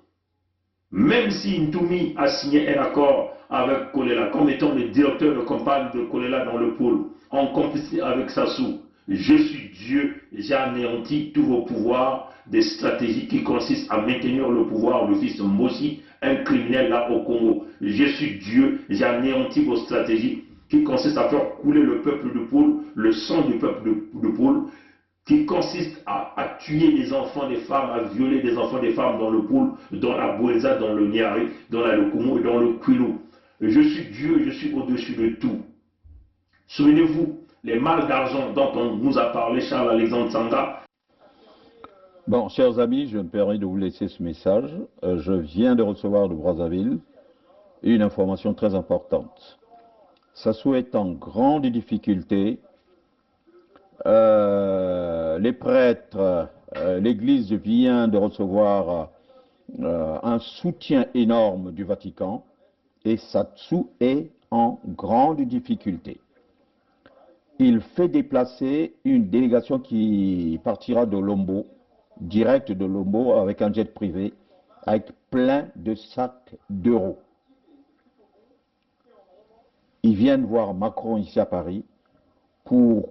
Même si Ntoumi a signé un accord avec Kolela, comme étant le directeur de campagne de Kolela dans le pôle, en complicité avec Sassou, je suis Dieu, j'ai anéanti tous vos pouvoirs, des stratégies qui consistent à maintenir le pouvoir du fils Mossi, un criminel là au Congo. Je suis Dieu, j'ai anéanti vos stratégies qui consistent à faire couler le peuple de Poule, le sang du peuple de Poule, qui consiste à tuer des enfants, des femmes, à violer des enfants, des femmes dans le Poule, dans la Bouenza, dans le Niari, dans la Lokumu et dans le Kwilu. Je suis Dieu, je suis au-dessus de tout. Souvenez-vous, les malles d'argent dont on nous a parlé, Charles-Alexandre Sanga. Bon, chers amis, je me permets de vous laisser ce message. Je viens de recevoir de Brazzaville une information très importante. Sassou est en grande difficulté. Les prêtres, l'Église vient de recevoir un soutien énorme du Vatican et Sassou est en grande difficulté. Il fait déplacer une délégation qui partira de Lombo, direct de Lombo avec un jet privé, avec plein de sacs d'euros. Ils viennent voir Macron ici à Paris pour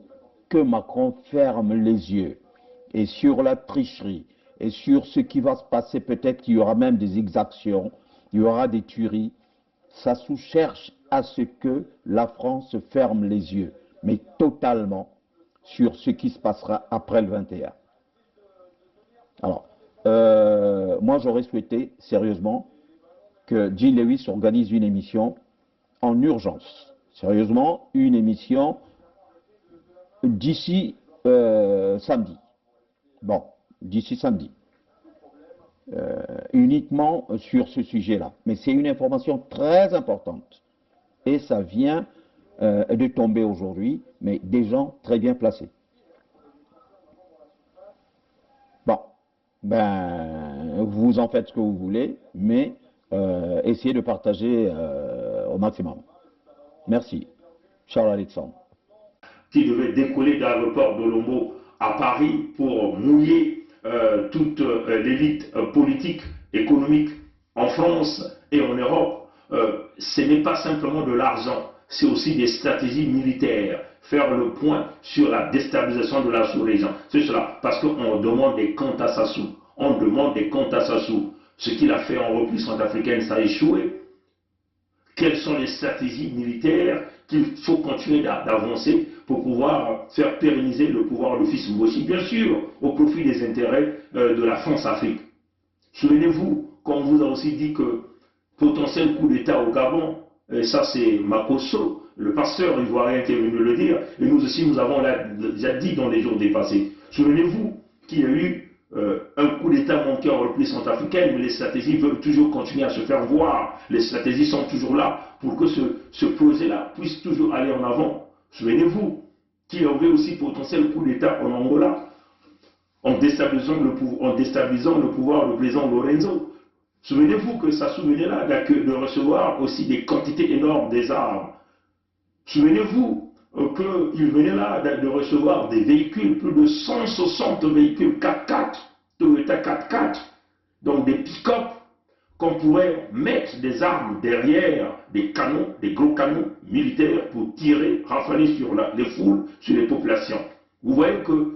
que Macron ferme les yeux et sur la tricherie et sur ce qui va se passer. Peut-être qu'il y aura même des exactions, il y aura des tueries. Sassou cherche à ce que la France ferme les yeux, mais totalement sur ce qui se passera après le 21. Alors, moi j'aurais souhaité sérieusement que Jean Lewis organise une émission en urgence. Sérieusement, une émission d'ici samedi. Bon, d'ici samedi. Uniquement sur ce sujet-là. Mais c'est une information très importante. Et ça vient de tomber aujourd'hui, mais des gens très bien placés. Bon, ben, vous en faites ce que vous voulez, mais essayez de partager au maximum. Merci. Charles-Alexandre. Qui devait décoller de l'aéroport de Lombo à Paris pour mouiller toute l'élite politique, économique en France et en Europe, ce n'est pas simplement de l'argent, c'est aussi des stratégies militaires, faire le point sur la déstabilisation de la sous-région. C'est cela, parce qu'on demande des comptes à Sassou. On demande des comptes à Sassou. Ce qu'il a fait en repli centrafricaine, ça a échoué. Quelles sont les stratégies militaires qu'il faut continuer d'avancer pour pouvoir faire pérenniser le pouvoir du fils Mossi, bien sûr, au profit des intérêts de la France-Afrique. Souvenez-vous, qu'on vous a aussi dit que potentiel coup d'État au Gabon, et ça c'est Makosso, le pasteur ivoirien qui est venu le dire, et nous aussi nous avons déjà dit dans les jours dépassés. Souvenez-vous qu'il y a eu un coup d'État manqué en repli centrafricaine, mais les stratégies veulent toujours continuer à se faire voir. Les stratégies sont toujours là pour que ce projet-là puisse toujours aller en avant. Souvenez-vous qu'il y avait aussi potentiel coup d'État en Angola, en déstabilisant le pouvoir du président Lorenzo. Souvenez-vous que ça souvenait là de recevoir aussi des quantités énormes des armes. Souvenez-vous qu'il venait là de recevoir des véhicules, plus de 160 véhicules 4x4, Toyota 4x4, donc des pick-up, qu'on pourrait mettre des armes derrière des canons, des gros canons militaires pour tirer, rafaler sur les foules, sur les populations. Vous voyez que,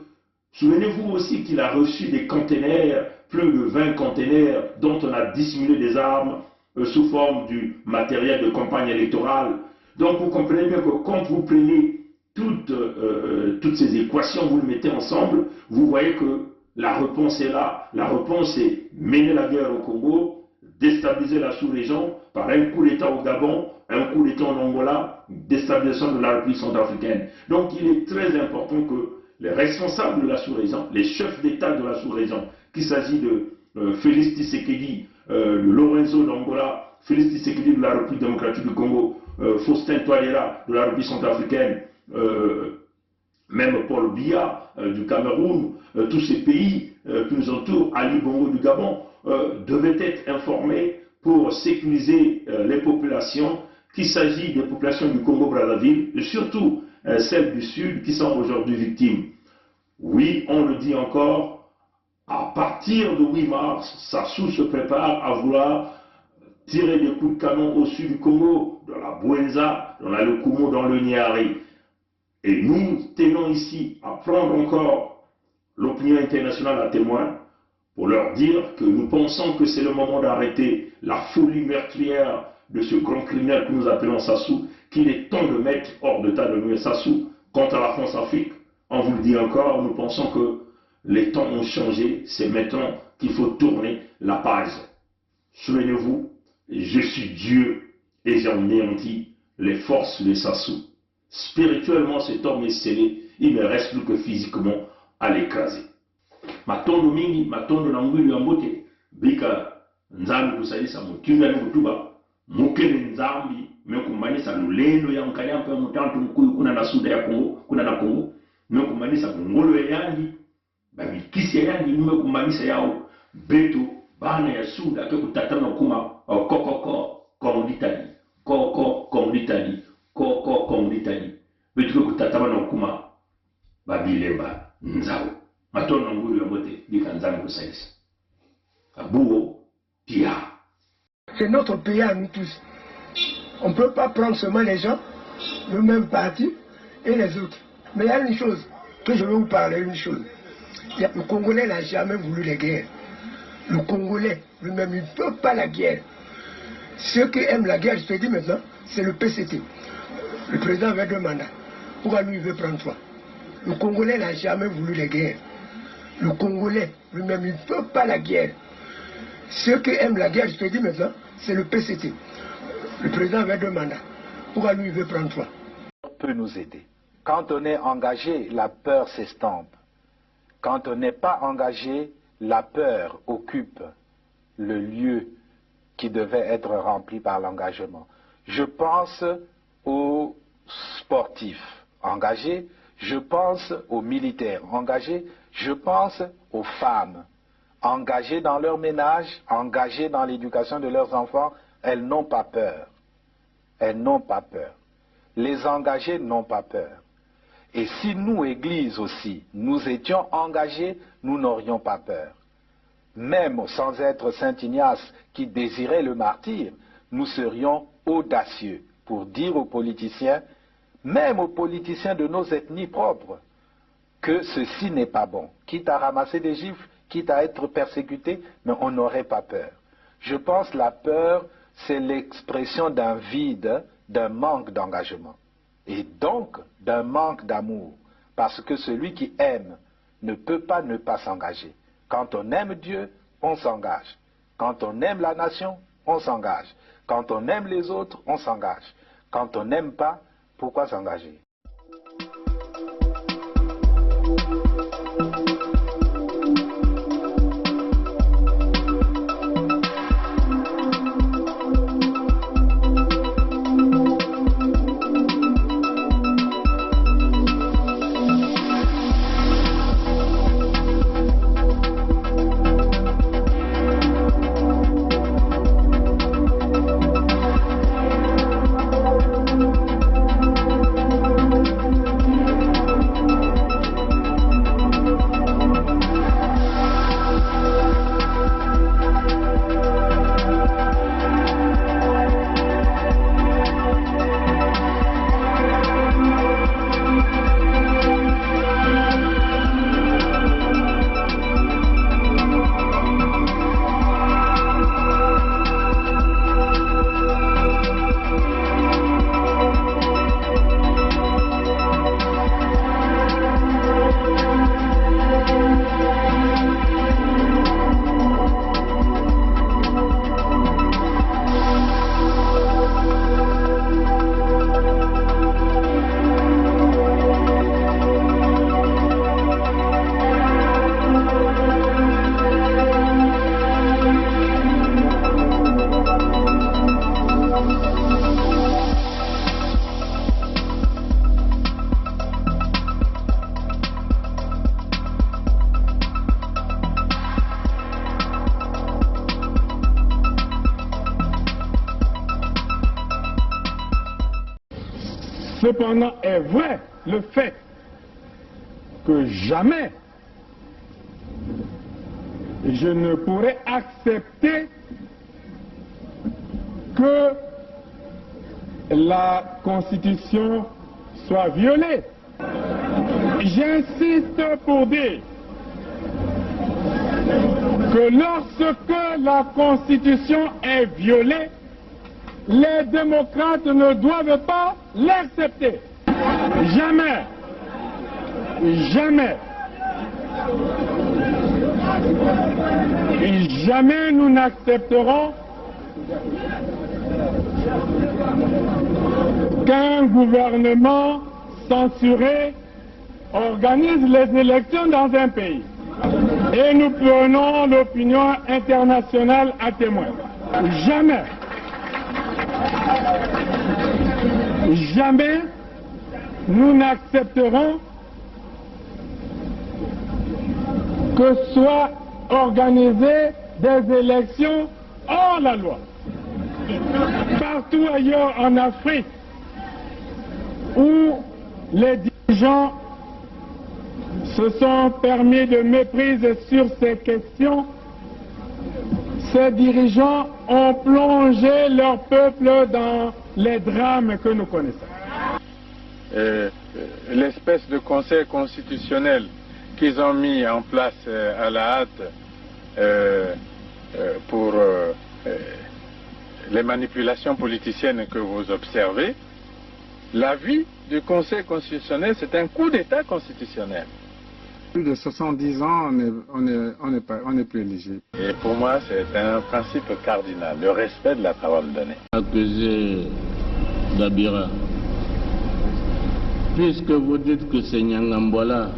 souvenez-vous aussi qu'il a reçu des containers, plus de 20 containers dont on a dissimulé des armes sous forme du matériel de campagne électorale. Donc vous comprenez bien que quand vous prenez toutes ces équations, vous les mettez ensemble, vous voyez que la réponse est là. La réponse est mener la guerre au Congo, déstabiliser la sous-région par un coup d'État au Gabon, un coup d'État en Angola, déstabilisation de la République centrafricaine. Donc il est très important que les responsables de la sous-région, les chefs d'État de la sous-région, qu'il s'agit de Félix Tshisekedi, de Lorenzo d'Angola, Félix Tshisekedi de la République démocratique du Congo, Faustin Touadéra de la République centrafricaine, même Paul Biya du Cameroun, tous ces pays qui nous entourent, Ali Bongo du Gabon, devaient être informés pour sécuriser les populations, qu'il s'agit des populations du Congo-Brazzaville, et surtout celles du Sud qui sont aujourd'hui victimes. Oui, on le dit encore, à partir du 8 mars, Sassou se prépare à vouloir tirer des coups de canon au sud du Congo, dans la Bouenza, dans la Lokumo, dans le Niari. Et nous tenons ici à prendre encore l'opinion internationale à témoin pour leur dire que nous pensons que c'est le moment d'arrêter la folie meurtrière de ce grand criminel que nous appelons Sassou, qu'il est temps de mettre hors d'état de nuire Sassou. Quant à la France-Afrique, on vous le dit encore, nous pensons que les temps ont changé, c'est maintenant qu'il faut tourner la page. Souvenez-vous, je suis Dieu et j'ai anéanti les forces de Sassou. Spirituellement, cet homme est scellé, il ne reste plus que physiquement à l'écraser. Matondo mingi, matondo na ngwili ya mbote, bika nzambi kusalisa mutinga ni kutuba, mukele nzambi, mekumanisa lulendo ya mkanyampa ya mutantu mkuyu kuna na suda ya Kongo, kuna na Kongo, mekumanisa ngolo ya yangi, babikisi ya yangi, mekumanisa yao, beto, bana ya suda, ke kutatana kuma, kokoko, kongitani, koko, kongitani, koko, kongitani, beto ke kutatana kuma, babilemba, nzao. C'est notre pays à nous tous. On ne peut pas prendre seulement les gens, le même parti et les autres. Mais il y a une chose que je veux vous parler, une chose. Le Congolais n'a jamais voulu la guerre. Le Congolais lui-même, il ne peut pas la guerre. Ceux qui aiment la guerre, je te dis maintenant, c'est le PCT. Le président avait 2 mandats. Pourquoi lui, il veut prendre 3? Le Congolais n'a jamais voulu la guerre. Le Congolais lui-même, il ne peut pas la guerre. Ceux qui aiment la guerre, je te dis maintenant, c'est le PCT. Le président avait 2 mandats. Pourquoi lui, il veut prendre 3? Peut nous aider. Quand on est engagé, la peur s'estompe. Quand on n'est pas engagé, la peur occupe le lieu qui devait être rempli par l'engagement. Je pense aux sportifs engagés, je pense aux militaires engagés, je pense aux femmes engagées dans leur ménage, engagées dans l'éducation de leurs enfants. Elles n'ont pas peur. Elles n'ont pas peur. Les engagés n'ont pas peur. Et si nous, Église aussi, nous étions engagés, nous n'aurions pas peur. Même sans être Saint Ignace qui désirait le martyre, nous serions audacieux pour dire aux politiciens, même aux politiciens de nos ethnies propres, que ceci n'est pas bon. Quitte à ramasser des gifles, quitte à être persécuté, mais on n'aurait pas peur. Je pense que la peur, c'est l'expression d'un vide, d'un manque d'engagement. Et donc, d'un manque d'amour. Parce que celui qui aime ne peut pas ne pas s'engager. Quand on aime Dieu, on s'engage. Quand on aime la nation, on s'engage. Quand on aime les autres, on s'engage. Quand on n'aime pas, pourquoi s'engager? Cependant, est vrai le fait que jamais je ne pourrais accepter que la Constitution soit violée. J'insiste pour dire que lorsque la Constitution est violée, les démocrates ne doivent pas l'accepter. Jamais. Jamais. Et jamais nous n'accepterons qu'un gouvernement censuré organise les élections dans un pays. Et nous prenons l'opinion internationale à témoin. Jamais. Jamais nous n'accepterons que soient organisées des élections hors la loi. Partout ailleurs en Afrique où les dirigeants se sont permis de méprise sur ces questions, ces dirigeants ont plongé leur peuple dans les drames que nous connaissons. L'espèce de conseil constitutionnel qu'ils ont mis en place à la hâte pour les manipulations politiciennes que vous observez, l'avis du Conseil constitutionnel, c'est un coup d'État constitutionnel. Plus de 70 ans, on n'est plus éligible. Et pour moi, c'est un principe cardinal, le respect de la parole donnée. Accusé Dabira, puisque vous dites que c'est Nyangambola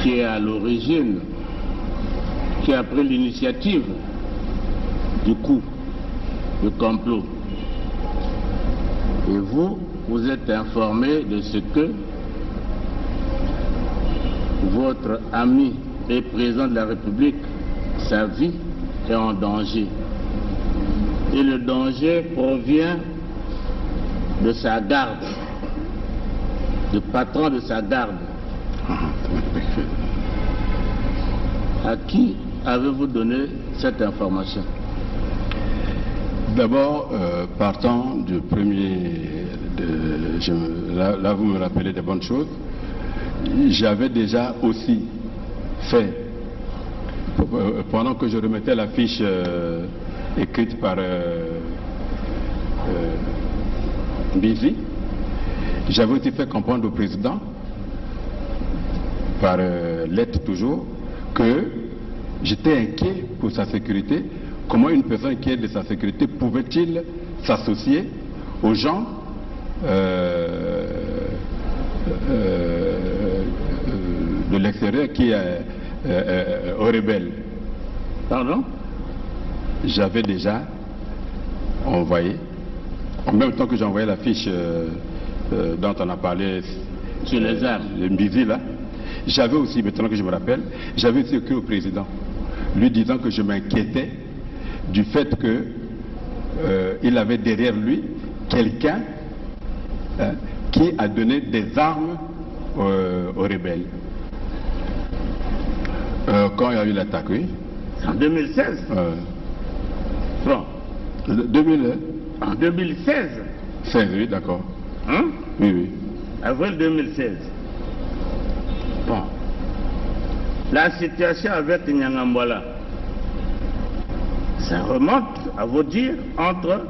qui est à l'origine, qui a pris l'initiative du coup, du complot, et vous êtes informé de ce que votre ami et président de la République, sa vie est en danger. Et le danger provient de sa garde, du patron de sa garde. À qui avez-vous donné cette information? D'abord, partant du premier, là vous me rappelez des bonnes choses, j'avais déjà aussi fait, pendant que je remettais la fiche écrite par Bizi, j'avais aussi fait comprendre au président, par lettre toujours, que j'étais inquiet pour sa sécurité. Comment une personne inquiète de sa sécurité pouvait-il s'associer aux gens de l'extérieur qui aux rebelles? Pardon? J'avais déjà envoyé, en même temps que j'envoyais la fiche dont on a parlé sur les armes, le Mbizi là, j'avais aussi, maintenant que je me rappelle, j'avais aussi écrit au président, lui disant que je m'inquiétais du fait que il avait derrière lui quelqu'un qui a donné des armes aux rebelles. Quand il y a eu l'attaque, oui. En 2016 Bon. 2000, en 2016 16, oui, d'accord. Hein? Oui, oui. Avril 2016. Bon. La situation avec Nyangambola, ça remonte, à vous dire, entre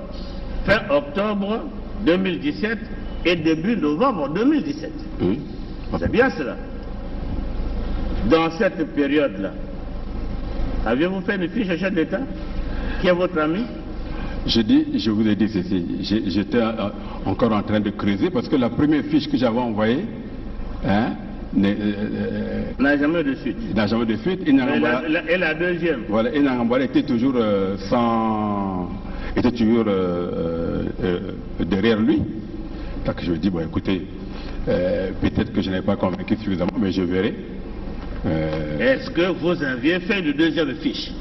fin octobre 2017 et début novembre 2017. Oui. C'est bien cela. Dans cette période-là, aviez-vous fait une fiche à chef d'État? Qui est votre ami? Je vous ai dit ceci, j'étais encore en train de creuser parce que la première fiche que j'avais envoyée n'a jamais eu de suite. N'a jamais de suite. Et la deuxième? Voilà, et Nyangambola était toujours était toujours derrière lui. Donc je me dis, bon écoutez, peut-être que je n'ai pas convaincu suffisamment, mais je verrai. Est-ce que vous aviez fait une deuxième fiche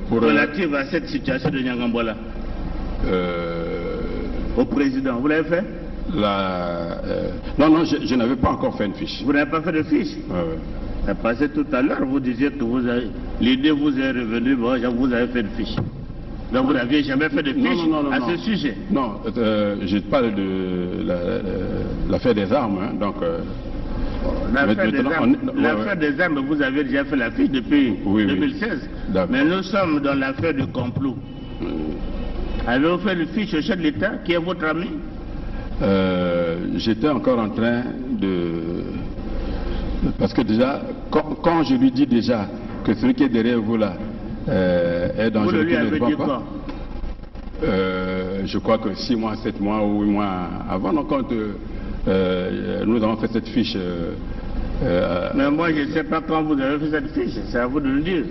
relative à cette situation de Nyangambola? au président. Vous l'avez fait? Non, je n'avais pas encore fait une fiche. Vous n'avez pas fait de fiche? Oui. Parce que tout à l'heure, vous disiez que l'idée vous est revenue, bon, vous avez fait une fiche. Donc vous n'aviez jamais fait de fiche à ce sujet? Non, je parle de l'affaire des armes. Hein, donc, l'affaire des armes, vous avez déjà fait la fiche depuis 2016. Oui. Mais nous sommes dans l'affaire du complot. Avez-vous fait une fiche au chef de l'État, qui est votre ami? J'étais encore en train de... Parce que déjà, quand je lui dis déjà que celui qui est derrière vous là est dangereux, qu'il ne voit pas, je crois que 6 mois, 7 mois ou 8 mois avant, donc quand nous avons fait cette fiche... Mais moi je ne sais pas quand vous avez fait cette fiche, c'est à vous de le dire.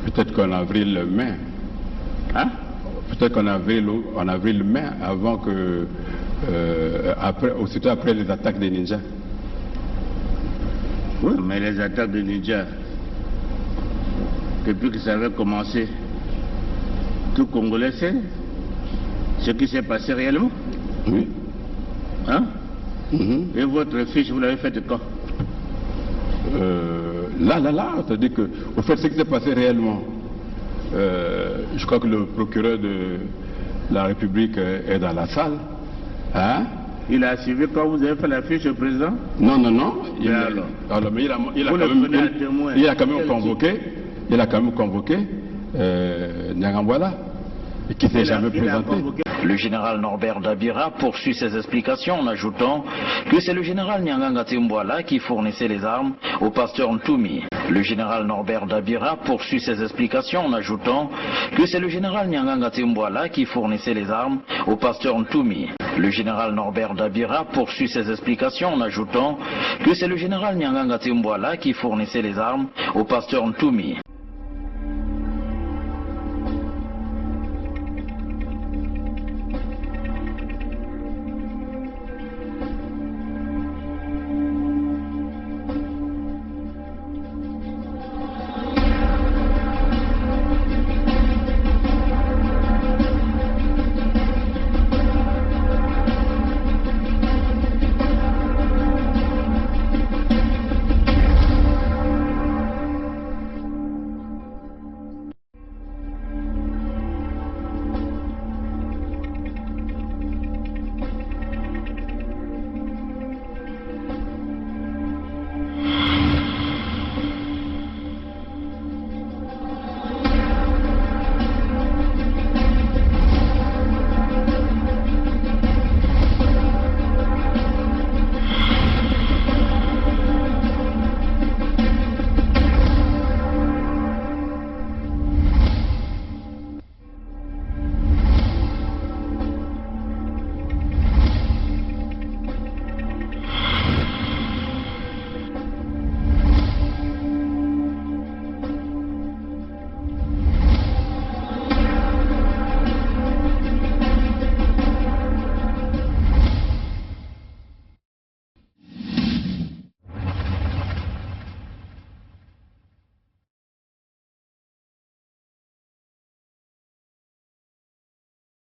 Peut-être qu'en avril-mai. Hein? Peut-être qu'en avril-mai, avant que... aussitôt après les attaques des ninjas. Oui, mais les attaques des ninjas, depuis que ça avait commencé, tout Congolais sait ce qui s'est passé réellement. Oui. Hein? Et votre fiche, vous l'avez faite quand? C'est-à-dire que, au fait, ce qui s'est passé réellement, je crois que le procureur de la République est dans la salle. Hein? Il a suivi quand vous avez fait la fiche au président? Non. Il a quand même convoqué Nyangambwala, qui ne s'est jamais présenté. Le général Norbert Dabira poursuit ses explications en ajoutant que c'est le général Nyanganga Timbwala qui fournissait les armes au pasteur Ntoumi. Le général Norbert Dabira poursuit ses explications en ajoutant que c'est le général Nyanganga Timbwala qui fournissait les armes au pasteur Ntoumi. Le général Norbert Dabira poursuit ses explications en ajoutant que c'est le général Nyanganga Timbwala qui fournissait les armes au pasteur Ntoumi.